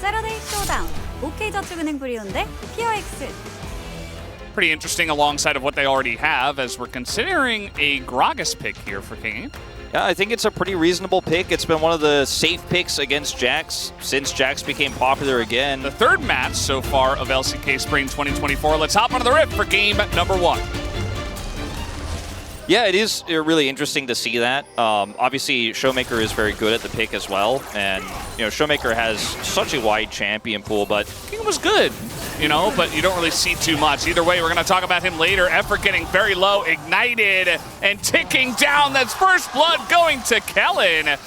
Saturday Showdown. OK저축은행 브리온대 POX. Pretty interesting alongside of what they already have, as we're considering a Gragas pick here for King. Yeah, I think it's a pretty reasonable pick. It's been one of the safe picks against Jax since Jax became popular again. The third match so far of LCK Spring 2024. Let's hop onto the rift for game number 1. Yeah, it is really interesting to see that. Obviously, Showmaker is very good at the pick as well, and Showmaker has such a wide champion pool, but King was good, but you don't really see too much. Either way, we're going to talk about him later. Effort getting very low, ignited, and ticking down. That's first blood going to Kellen,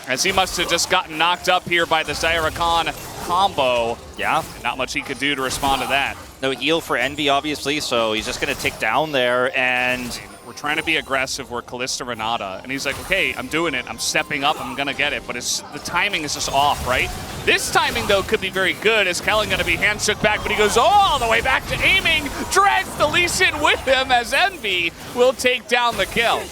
as he must have just gotten knocked up here by the Zyra Khan combo. Yeah. Not much he could do to respond to that. No heal for Envy, obviously, so he's just going to tick down there, and we're trying to be aggressive. We're Kalista Renata, and he's like, okay, I'm doing it. I'm stepping up. I'm going to get it. But the timing is just off, right? This timing, though, could be very good, as Kellen going to be hand shook back, but he goes all the way back to aiming, drags the Lee Sin with him, as Envy will take down the kill.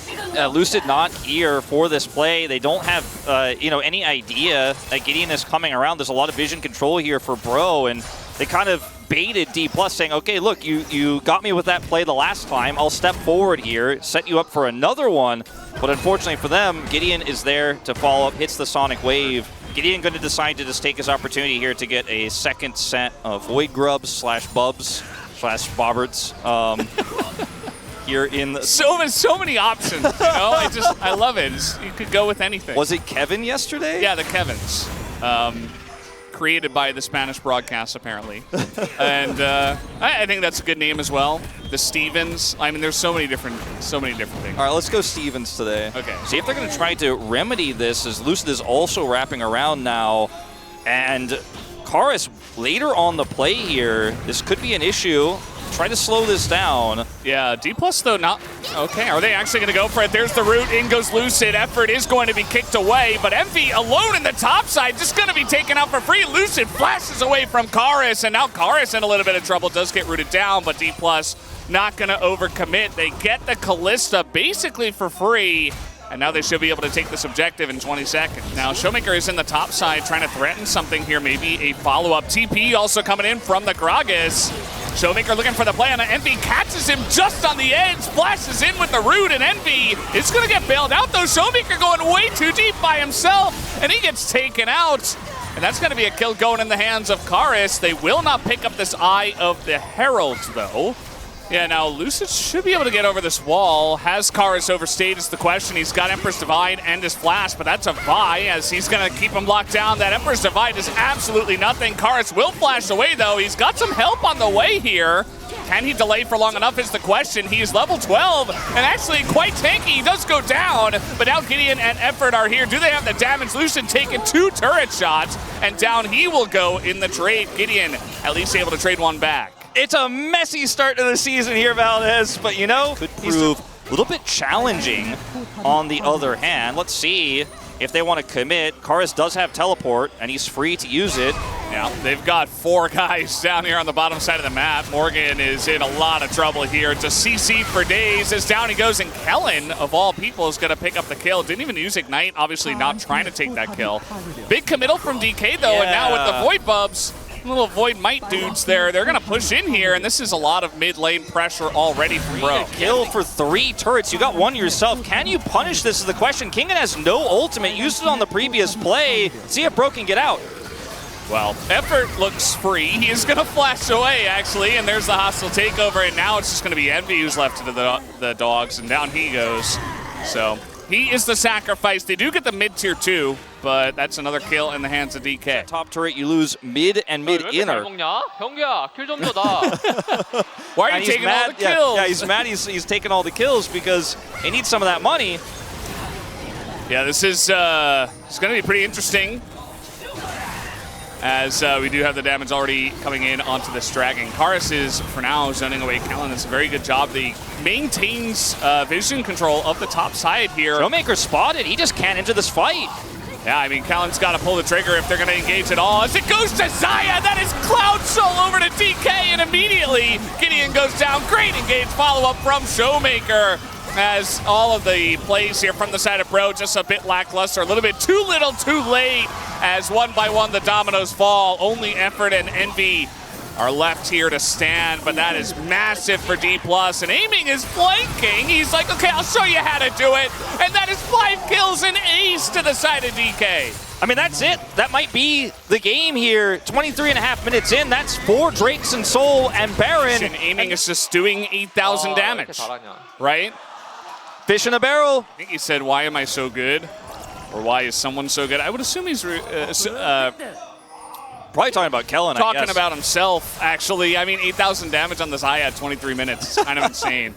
Lucid not here for this play. They don't have, any idea that Gideon is coming around. There's a lot of vision control here for Bro, and they kind of baited D+, saying, okay, look, you got me with that play the last time. I'll step forward here, set you up for another one. But unfortunately for them, Gideon is there to follow up, hits the Sonic Wave. Gideon going to decide to just take his opportunity here to get a second set of Void Grubs / Bubs / Bobberts. Here in the so many options, I love it. You could go with anything. Was it Kevin yesterday? Yeah, the Kevins. Created by the Spanish broadcast, apparently. And I think that's a good name as well. The Stevens. I mean, there's so many different things. All right, let's go Stevens today. Okay. See if they're going to try to remedy this, as Lucid is also wrapping around now. And Karis later on the play here, this could be an issue. Try to slow this down. Yeah, D+, though, not... Okay, are they actually going to go for it? There's the root. In goes Lucid. Effort is going to be kicked away, but Envy alone in the top side, just going to be taken out for free. Lucid flashes away from Karis, and now Karis in a little bit of trouble. Does get rooted down, but D+, not going to overcommit. They get the Kalista basically for free, and now they should be able to take this objective in 20 seconds. Now, Showmaker is in the top side trying to threaten something here, maybe a follow-up. TP also coming in from the Gragas. Showmaker looking for the play on it. Envy catches him just on the edge, flashes in with the root, and Envy is going to get bailed out, though. Showmaker going way too deep by himself, and he gets taken out. And that's going to be a kill going in the hands of Karis. They will not pick up this Eye of the Heralds, though. Yeah, now Lucid should be able to get over this wall. Has Karis overstayed is the question. He's got Emperor's Divide and his Flash, but that's a Vi, as he's going to keep him locked down. That Emperor's Divide is absolutely nothing. Karis will flash away, though. He's got some help on the way here. Can he delay for long enough is the question. He's level 12 and actually quite tanky. He does go down, but now Gideon and Effort are here. Do they have the damage? Lucid taking 2 turret shots, and down he will go in the trade. Gideon at least able to trade one back. It's a messy start to the season here, Valdez, but could prove a little bit challenging on the other hand. Let's see if they want to commit. Karis does have teleport, and he's free to use it. Yeah, they've got 4 guys down here on the bottom side of the map. Morgan is in a lot of trouble here. Just CC for days as down he goes, and Kellen, of all people, is going to pick up the kill. Didn't even use Ignite, obviously not trying to take that kill. Big committal from DK, though, and now with the Void Bubs, little Void Might dudes there, they're going to push in here, and this is a lot of mid-lane pressure already from Bro. Kill for 3 turrets. You got 1 yourself. Can you punish this is the question. Kingen has no ultimate. Used it on the previous play. See if Bro can get out. Well, Effort looks free. He is going to flash away, actually, and there's the hostile takeover, and now it's just going to be Envy who's left to the dogs, and down he goes. So he is the sacrifice. They do get the mid-tier 2, but that's another kill in the hands of DK. Top turret, you lose mid and mid-inner. Why are you taking all the kills? Yeah, he's mad he's taking all the kills because he needs some of that money. Yeah, this is it's going to be pretty interesting, as we do have the damage already coming in onto this dragon. Karis is, for now, zoning away Kellen. It's a very good job. He maintains vision control of the top side here. Showmaker spotted. He just can't enter this fight. Yeah, I mean, Kellen's got to pull the trigger if they're going to engage at all. As it goes to Zaya, that is Cloud Soul over to DK, and immediately Gideon goes down. Great engage follow-up from Showmaker. as all of the plays here from the side of Bro just a bit lackluster, a little bit too little too late as one by one the dominoes fall. Only Effort and Envy are left here to stand, but that is massive for D+, and Aiming is flanking. He's like, okay, I'll show you how to do it, and that is 5 kills and ace to the side of DK. I mean, that's it. That might be the game here. 23.5 minutes in, that's 4 Drakes and Soul and Baron. And Aiming is just doing 8,000 damage, right? Fish in a barrel. I think he said, why am I so good? Or why is someone so good? I would assume he's probably talking about Kellen, I talking guess. about himself, actually. I mean, 8,000 damage on the Xayah, 23 minutes. It's kind of insane.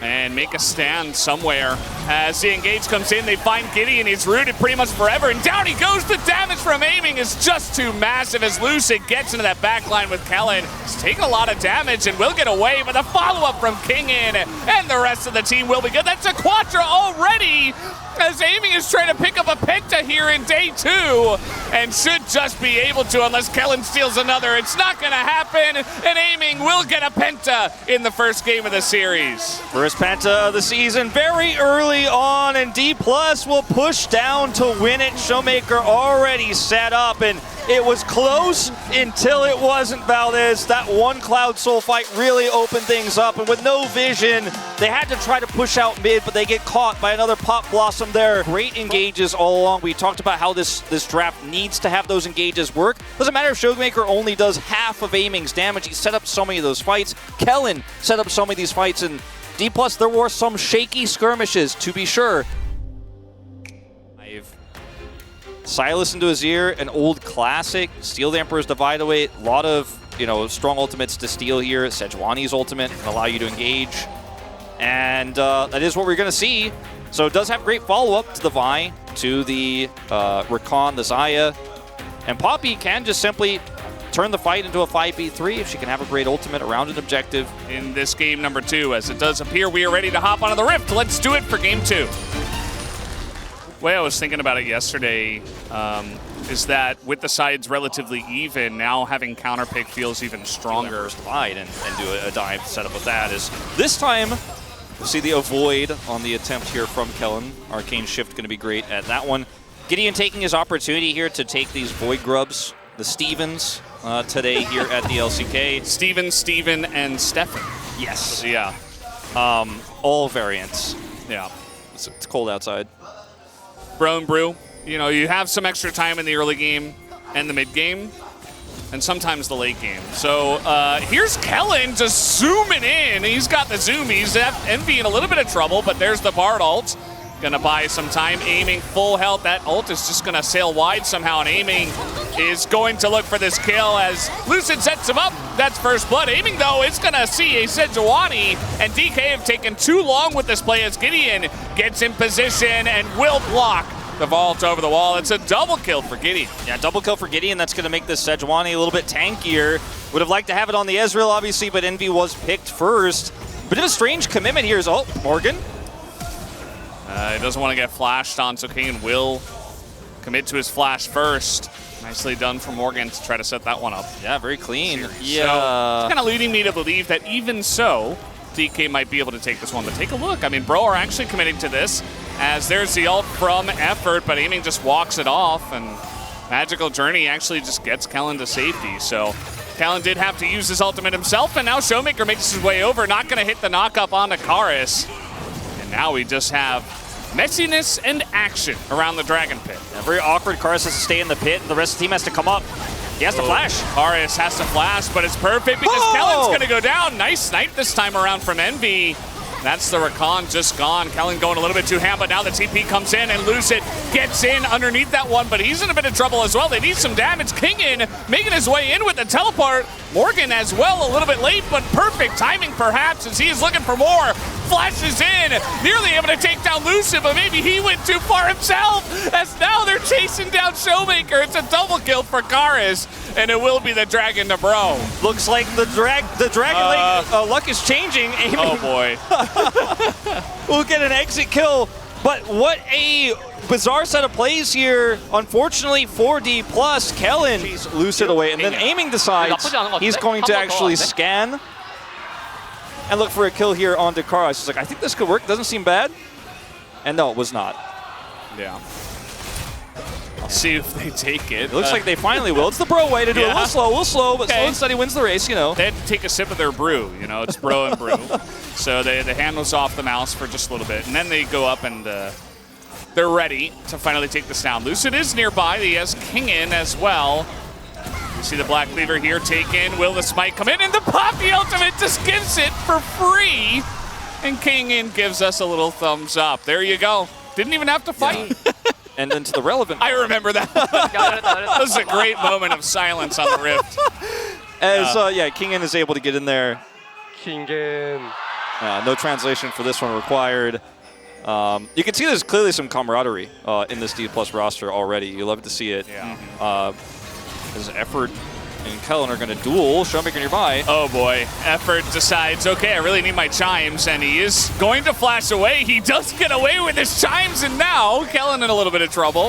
And make a stand somewhere. As the engage comes in, they find Gideon. He's rooted pretty much forever, and down he goes. The damage from Aiming is just too massive as Lucid gets into that backline with Kellen. He's taking a lot of damage and will get away, but the follow-up from Kingin and the rest of the team will be good. That's a Quadra already, as Aiming is trying to pick up a Penta here in day 2 and should just be able to unless Kellen steals another. It's not going to happen, and Aiming will get a Penta in the first game of the series. First Penta of the season very early on, and D+ will push down to win it. Showmaker already set up, and it was close until it wasn't, Valdez. That one Cloud Soul fight really opened things up, and with no vision, they had to try to push out mid, but they get caught by another Pop Blossom there. Great engages all along. We talked about how this draft needs to have those engages work. Doesn't matter if Showmaker only does half of Aiming's damage. He set up so many of those fights. Kellen set up so many of these fights, and D+, there were some shaky skirmishes, to be sure. Silas into his ear, an old classic. Steal the Emperor's Divide Away. A lot of, strong ultimates to steal here. Sejuani's ultimate can allow you to engage. And that is what we're going to see. So it does have great follow-up to the Vi, to the Rakan, the Xayah. And Poppy can just simply turn the fight into a 5v3 if she can have a great ultimate around an objective. In this game number 2, as it does appear we are ready to hop onto the Rift. Let's do it for game 2. The way I was thinking about it yesterday is that with the sides relatively even, now having counterpick feels even stronger. First divide and do a dive setup with that. Is this time we'll see the avoid on the attempt here from Kellen. Arcane Shift going to be great at that one. Gideon taking his opportunity here to take these Void Grubs, the Stevens, today here at the LCK. Steven, and Stefan. Yes. Yeah. All variants. Yeah. It's cold outside. Bro and Brew, you have some extra time in the early game and the mid game, and sometimes the late game. So here's Kellen just zooming in. He's got the zoom. He's Envy in a little bit of trouble, but there's the Bard ult. Gonna buy some time. Aiming full health. That ult is just gonna sail wide somehow, and Aiming is going to look for this kill as Lucid sets him up. That's first blood. Aiming, though, is gonna see a Sejuani, and DK have taken too long with this play as Gideon gets in position and will block the vault over the wall. It's a double kill for Gideon. Yeah, double kill for Gideon. That's gonna make this Sejuani a little bit tankier. Would have liked to have it on the Ezreal, obviously, but Envy was picked first. Bit of a strange commitment here is, Morgan. He doesn't want to get flashed on, so Kane will commit to his flash first. Nicely done for Morgan to try to set that one up. Yeah, very clean. Yeah. So it's kind of leading me to believe that even so, DK might be able to take this one. But take a look. I mean, Bro are actually committing to this as there's the ult from Effort, but Aiming just walks it off, and Magical Journey actually just gets Kellen to safety. So Kellen did have to use his ultimate himself, and now Showmaker makes his way over, not going to hit the knock-up onto Karis. And now we just have messiness and action around the Dragon Pit. Yeah, very awkward. Karis has to stay in the pit, and the rest of the team has to come up. He has to flash. Karis has to flash, but it's perfect because Kellen's going to go down. Nice snipe this time around from Envy. That's the Rakan just gone. Kellen going a little bit too ham, but now the TP comes in and Lucid gets in underneath that one, but he's in a bit of trouble as well. They need some damage. Kingin making his way in with the teleport. Morgan as well, a little bit late, but perfect timing perhaps as he is looking for more. Flashes in, nearly able to take down Lucid, but maybe he went too far himself as now they're chasing down Showmaker. It's a double kill for Karis, and it will be the Dragon to Bro. Looks like the Dragon Link luck is changing. Aiming. Oh boy. We'll get an exit kill, but what a bizarre set of plays here. Unfortunately for D+, Kellen Lucid away, and then Aiming decides he's going to actually scan. and look for a kill here on Dakar. She's like, I think this could work. Doesn't seem bad. And no, it was not. Yeah. I'll see if they take it. It looks like they finally will. It's the Bro way to do it. A little slow, but slow and steady wins the race, you know. They had to take a sip of their brew, you know. It's Bro and brew. So the hand was off the mouse for just a little bit. And then they go up and they're ready to finally take this down. Lucid is nearby. He has King in as well. You see the Black Cleaver here taken. Will the smite come in? And the Poppy ultimate just gives it for free. And King in gives us a little thumbs up. There you go. Didn't even have to fight. Yeah. And then to the relevant. I remember that. That was a great moment of silence on the Rift. As, King in is able to get in there. King in. No translation for this one required. You can see there's clearly some camaraderie in this D+ roster already. You love to see it. Yeah. As Effort and Kellen are going to duel. Showmaker nearby. Oh boy. Effort decides, okay, I really need my chimes, and he is going to flash away. He does get away with his chimes, and now Kellen in a little bit of trouble.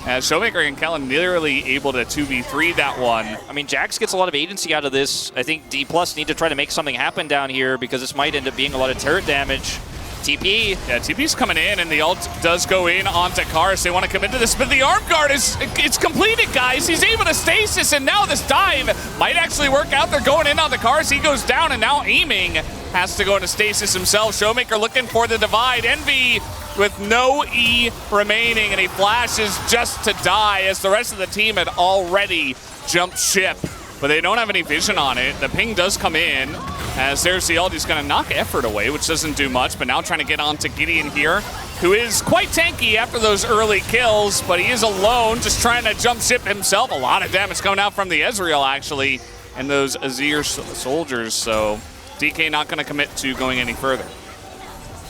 As Showmaker and Kellen nearly able to 2v3 that one. I mean, Jax gets a lot of agency out of this. I think D+ need to try to make something happen down here because this might end up being a lot of turret damage. TP. Yeah, TP's coming in, and the ult does go in onto Kars. They want to commit to this, but the arm guard it's completed, guys. He's able to stasis, and now this dive might actually work out. They're going in on the Kars. He goes down, and now aiming has to go into stasis himself. Showmaker looking for the divide. Envy with no E remaining, and he flashes just to die as the rest of the team had already jumped ship. But they don't have any vision on it. The ping does come in as there's the ult. He's going to knock Effort away, which doesn't do much, but now trying to get on to Gideon here, who is quite tanky after those early kills, but he is alone, just trying to jump ship himself. A lot of damage coming out from the Ezreal, actually, and those Azir soldiers, so DK not going to commit to going any further.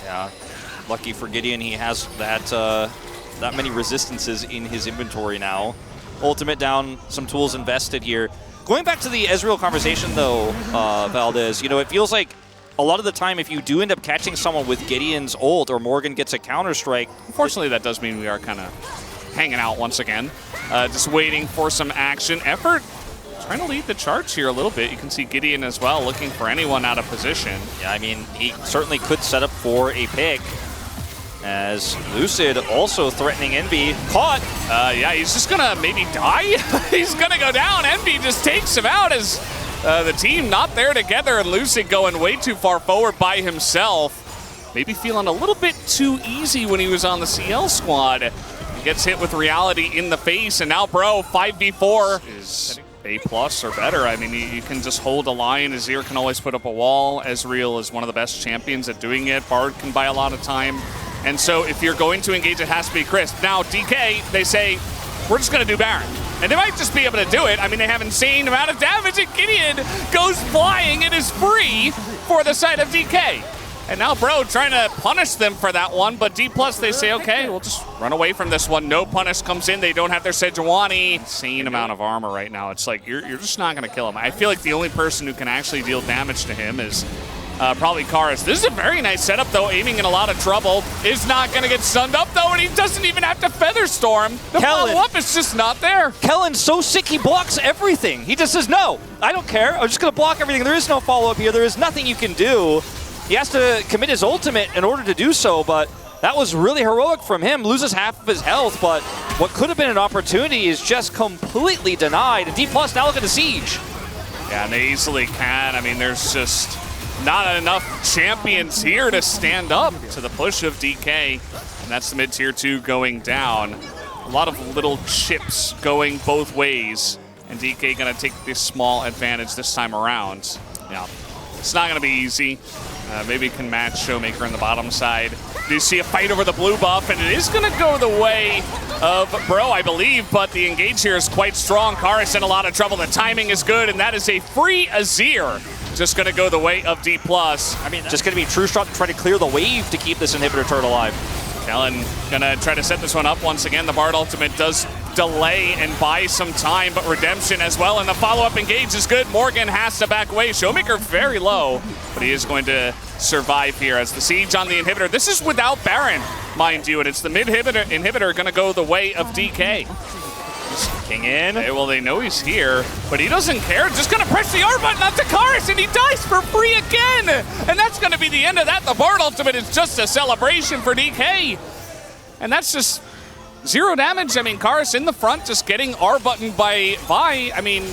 Yeah, lucky for Gideon, he has that many resistances in his inventory now. Ultimate down, some tools invested here. Going back to the Ezreal conversation, though, Valdez, you know, it feels like a lot of the time if you do end up catching someone with Gideon's ult or Morgan gets a counter-strike. Unfortunately, that does mean we are kind of hanging out once again. Just waiting for some action. Effort trying to lead the charge here a little bit. You can see Gideon as well looking for anyone out of position. Yeah, I mean, he certainly could set up for a pick. As Lucid also threatening Envy. Caught. Yeah, he's just gonna maybe die. He's gonna go down. Envy just takes him out as the team not there together, and Lucid going way too far forward by himself. Maybe feeling a little bit too easy when he was on the CL squad. He gets hit with reality in the face, and now Bro 5v4 is A+ or better. I mean, you can just hold a line. Azir can always put up a wall. Ezreal is one of the best champions at doing it. Bard can buy a lot of time. And so if you're going to engage, it has to be crisp. Now, DK, they say, we're just going to do Baron. And they might just be able to do it. I mean, they have insane amount of damage, and Gideon goes flying. It is free for the side of DK. And now Bro trying to punish them for that one, but D+, they say, okay, we'll just run away from this one. No punish comes in. They don't have their Sejuani. Insane amount of armor right now. It's like, you're just not going to kill him. I feel like the only person who can actually deal damage to him is probably Kars. This is a very nice setup, though. Aiming in a lot of trouble. Is not going to get stunned up, though, and he doesn't even have to Feather Storm. The follow-up is just not there. Kellen's so sick, he blocks everything. He just says, no, I don't care. I'm just going to block everything. There is no follow-up here. There is nothing you can do. He has to commit his ultimate in order to do so, but that was really heroic from him. Loses half of his health, but what could have been an opportunity is just completely denied. And D+ now look at the siege. Yeah, and they easily can. I mean, there's just not enough champions here to stand up to the push of DK. And that's the mid-tier 2 going down. A lot of little chips going both ways. And DK going to take this small advantage this time around. Yeah, it's not going to be easy. Maybe can match Showmaker on the bottom side. Do you see a fight over the blue buff? And it is going to go the way of Bro, I believe, but the engage here is quite strong. Kara's in a lot of trouble. The timing is good, and that is a free Azir. Just going to go the way of D+. I mean, just going to be True Shot to try to clear the wave to keep this inhibitor turret alive. Kellen going to try to set this one up once again. The Bard ultimate does delay and buy some time, but Redemption as well. And the follow-up engage is good. Morgan has to back away. Showmaker very low, but he is going to survive here as the siege on the inhibitor. This is without Baron, mind you, and it's the mid-inhibitor going to go the way of DK. Just King in. Okay, well, they know he's here, but he doesn't care. Just gonna press the R button on Takaris, and he dies for free again! And that's gonna be the end of that. The Bard ultimate is just a celebration for DK. And that's just 0 damage. I mean, Karis in the front, just getting R buttoned by Vi. I mean,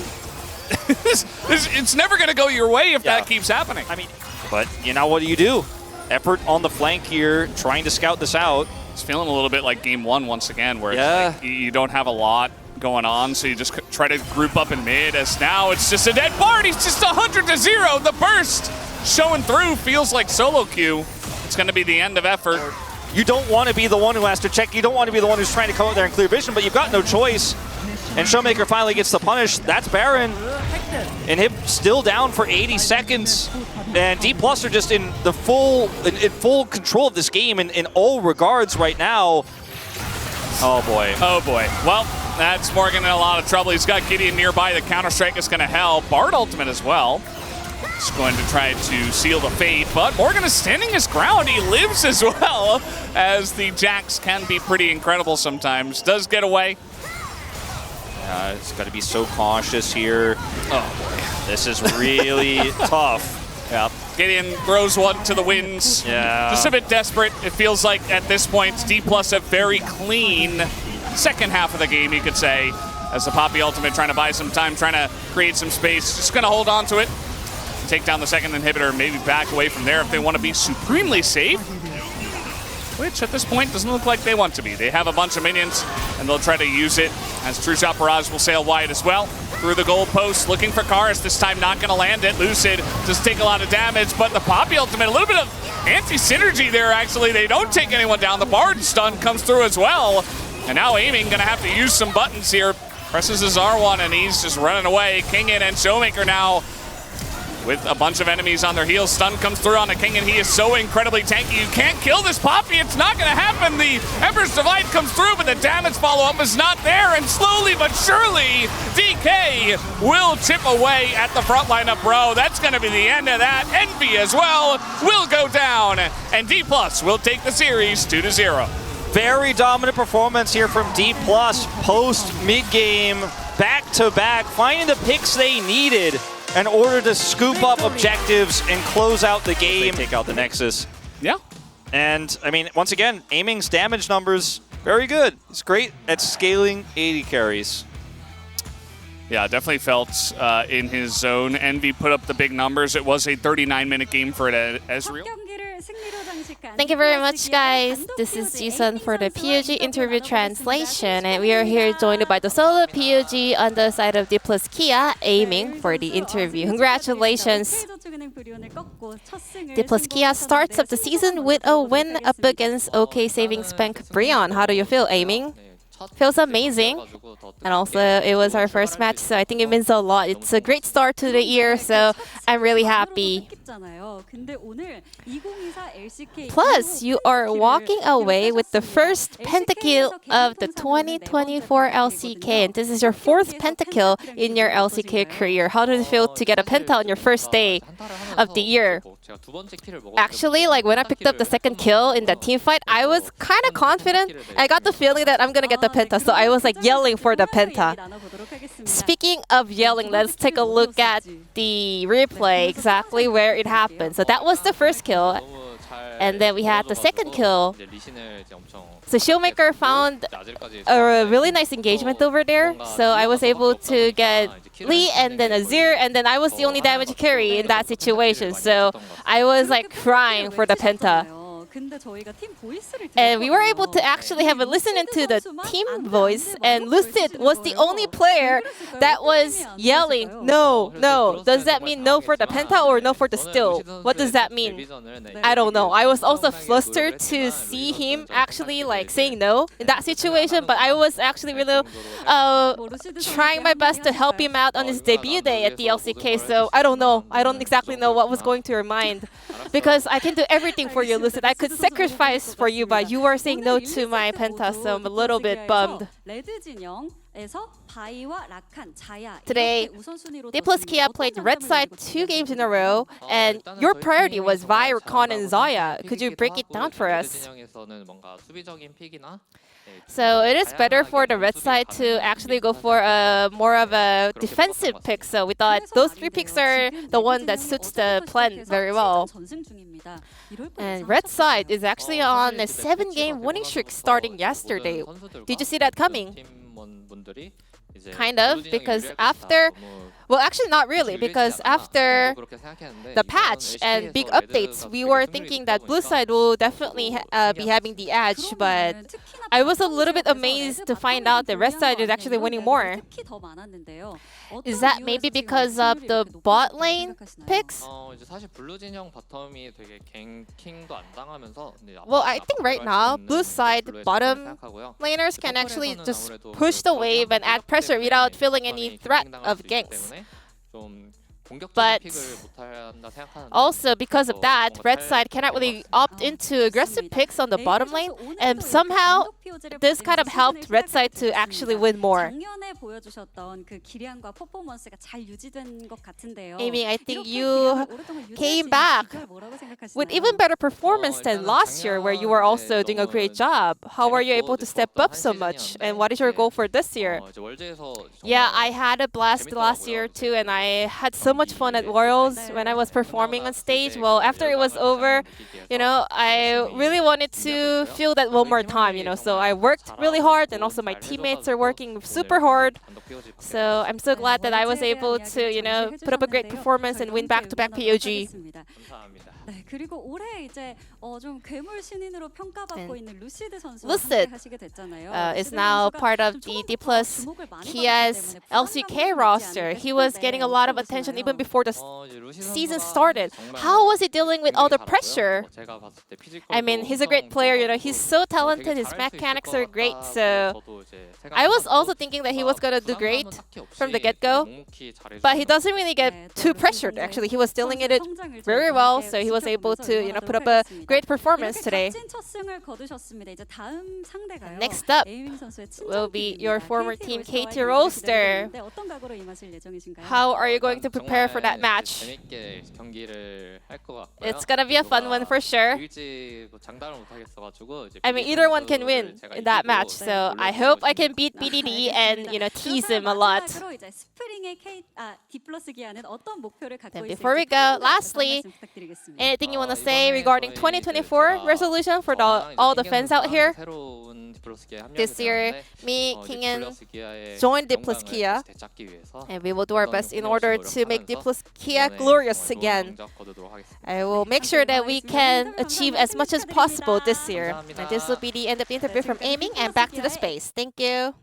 it's never gonna go your way if that keeps happening. I mean, but you know, what do you do? Effort on the flank here, trying to scout this out. It's feeling a little bit like game 1 once again, where it's like you don't have a lot going on, so you just try to group up in mid, as now it's just a dead Bard. He's just 100-0. The burst showing through feels like solo queue. It's going to be the end of effort. You don't want to be the one who has to check. You don't want to be the one who's trying to come out there and clear vision, but you've got no choice. And Showmaker finally gets the punish. That's Baron. And him still down for 80 seconds. And D+ are just in the full control of this game in all regards right now. Oh boy. Oh boy. Well, that's Morgan in a lot of trouble. He's got Gideon nearby. The Counter-Strike is going to help. Bard ultimate as well. He's going to try to seal the fate, but Morgan is standing his ground. He lives as well, as the Jax can be pretty incredible sometimes. Does get away. It's got to be so cautious here. Oh boy. This is really tough. Yeah. Gideon throws one to the winds. Yeah. Just a bit desperate. It feels like at this point, D+ a very clean second half of the game, you could say, as the Poppy ultimate trying to buy some time, trying to create some space. Just going to hold on to it. Take down the second inhibitor, maybe back away from there if they want to be supremely safe, which at this point doesn't look like they want to be. They have a bunch of minions, and they'll try to use it, as True Shot Barrage will sail wide as well. Through the goal post, looking for Karis, this time not going to land it. Lucid does take a lot of damage, but the Poppy ultimate, a little bit of anti-synergy there, actually. They don't take anyone down. The Bard stun comes through as well, and now Aiming going to have to use some buttons here. Presses his R1, and he's just running away. King in and Showmaker now with a bunch of enemies on their heels. Stun comes through on the King, and he is so incredibly tanky. You can't kill this Poppy. It's not going to happen. The Emperor's Divide comes through, but the damage follow-up is not there. And slowly but surely, DK will chip away at the front line of Bro. That's going to be the end of that. Envy as well will go down, and D+ will take the series 2-0. Very dominant performance here from D+, post mid-game, back-to-back, finding the picks they needed in order to scoop up objectives and close out the game. Take out the Nexus. Yeah. And, I mean, once again, Aiming's damage numbers, very good. It's great at scaling 80 carries. Yeah, definitely felt in his zone. Envy put up the big numbers. It was a 39-minute game for Ezreal. Thank you very much, guys. This is Jisun for the POG Interview translation, and we are here joined by the solo POG on the side of D+ Kia, aiming for the interview. Congratulations. D+ Kia starts up the season with a win up against OK Savings Bank Brion. How do you feel, aiming? Feels amazing. And also, it was our first match, so I think it means a lot. It's a great start to the year, so I'm really happy. Plus, you are walking away with the first pentakill of the 2024 LCK, and this is your 4th pentakill in your LCK career. How does it feel to get a penta on your first day of the year? Actually, like when I picked up the second kill in that team fight, I was kind of confident. I got the feeling that I'm gonna get the penta, so I was like yelling for the penta. Speaking of yelling, let's take a look at the replay, exactly where it happened. So that was the first kill, and then we had the second kill. So Showmaker found a really nice engagement over there, so I was able to get Lee and then Azir, and then I was the only damage carry in that situation, so I was like crying for the penta. And we were able to actually have a listen into the team voice, and Lucid was the only player that was yelling, no, no. Does that mean no for the penta or no for the steal? What does that mean? I don't know. I was also flustered to see him actually like saying no in that situation, but I was actually really trying my best to help him out on his debut day at the LCK, so I don't know. I don't exactly know what was going through your mind, because I can do everything for you, Lucid. I could sacrifice for you, but you are saying no to my penta, so I'm a little bit bummed. Today, D plus Kia played red side 2 games in a row, and your priority was Vi, Rakan, and Zaya. Could you break it down for us? So it is better for the red side to actually go for a more of a defensive pick. So we thought those 3 picks are the one that suits the plan very well. And red side is actually on a 7-game winning streak starting yesterday. Did you see that coming? Kind of, because after, well, actually not really, because after the patch and big updates, we were thinking that blue side will definitely be having the edge, but I was a little bit amazed to find out that red side is actually winning more. Is that maybe because of the bot lane picks? Well, I think right now, blue side bottom laners can actually just push the wave and add pressure without feeling any threat of ganks. But also because of that, red side cannot really opt into aggressive picks on the bottom lane, and somehow this kind of helped red side to actually win more. Amy, I think you came back with even better performance than last year, where you were also doing a great job. How were you able to step up so much, and what is your goal for this year? Yeah, I had a blast last year too, and I had so much fun at Worlds when I was performing on stage. Well, after it was over, I really wanted to feel that one more time, so I worked really hard, and also my teammates are working super hard. So I'm so glad that I was able to, put up a great performance and win back-to-back POG. Lucid is now part of the D plus Kia's LCK roster. He was getting a lot of attention even before the season started. How was he dealing with all the pressure? I mean, he's a great player, he's so talented, his mechanics are great, so I was also thinking that he was gonna do great from the get-go, but he doesn't really get too pressured. Actually, he was dealing with it very well, so he was able to put up a great performance today. Next up will be your former team KT Roaster. How are you going to prepare for that match? It's gonna be a fun one for sure. I mean, either one can win in that match, so I hope I can beat BDD and tease him a lot. Then before we go, lastly, anything you want to say regarding 2024 resolution for all the fans out here? This year, me, Kingen, joined D plus Kia, and we will do our best in order to make D plus Kia glorious again. I will make sure that we can achieve as much as possible this year. And this will be the end of the interview from Aiming, and back to the space. Thank you.